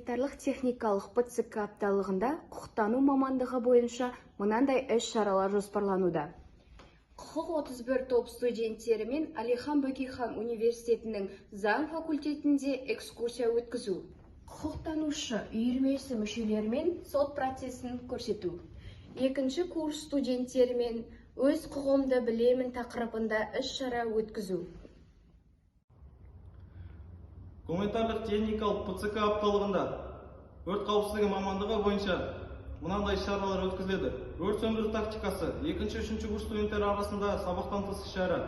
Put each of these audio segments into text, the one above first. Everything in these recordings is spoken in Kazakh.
Гуманитарлық техникалық ПЦК апталығында құқықтану мамандығы бойынша мынандай іс-шаралар жоспарлануда. Құқық 31 топ студенттері мен Алихан Бөкейхан университетінің заң факультетінде экскурсия өткізу. Құқықтанушы үйірмесі мүшелерімен сот процесін көрсету. Екінші курс студенттерімен өз құқығымды білемін тақырыбында іс-шара өткізу. Гуманитарлық техникалық ПЦК апталығында өрт қауіпсіздігі мамандығы бойынша мынандай шаралар өткізіледі. Өрт сөндіру тактикасы 2-3 курс студенттері арасында сабақтан тыс іс-шара.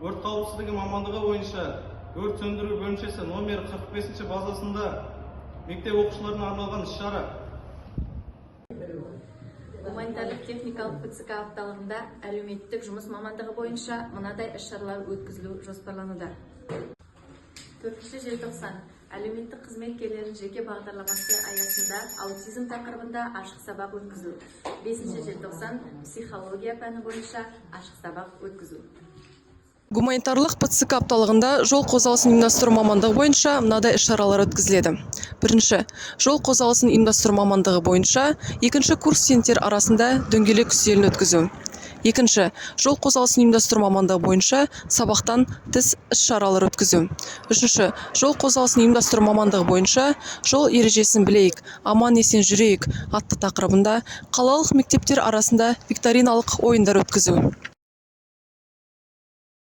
Өрт қауіпсіздігі мамандығы бойынша өрт сөндіру бөлімшесі номер 45 базасында мектеп оқушыларына арналған іс-шара. Гуманитарлық техникалық ПЦК апталығында әлеуметтік жұмыс мамандығы бойынша мынадай іс-шаралар өткізілу жоспарлануда. 4 желтоқсан әлеуметтік қызметкерлердің жеке бағдарламасы аясында аутизм тақырыбында ашық сабақ өткізу. 5 желтоқсан психология пәні бойынша ашық сабақ өткізу. Гуманитарлық ПЦК апталығында жол қозғалысын ұйымдастыру мамандығы бойынша мынадай іс-шаралар өткізіледі. Бірінші, жол қозғалысын ұйымдастыру мамандығы бойынша екінші курс студенттер арасында дөңгелек үстелін өткізу. Екінші, жол қозғалысын ұйымдастыру мамандығы бойынша сабақтан тыс іс-шаралар өткізу. Үшінші, жол қозғалысын ұйымдастыру мамандығы бойынша жол ережесін білейік, аман-есен жүрейік атты тақырыбында қалалық мектептер арасында викториналық ойындар өткізу.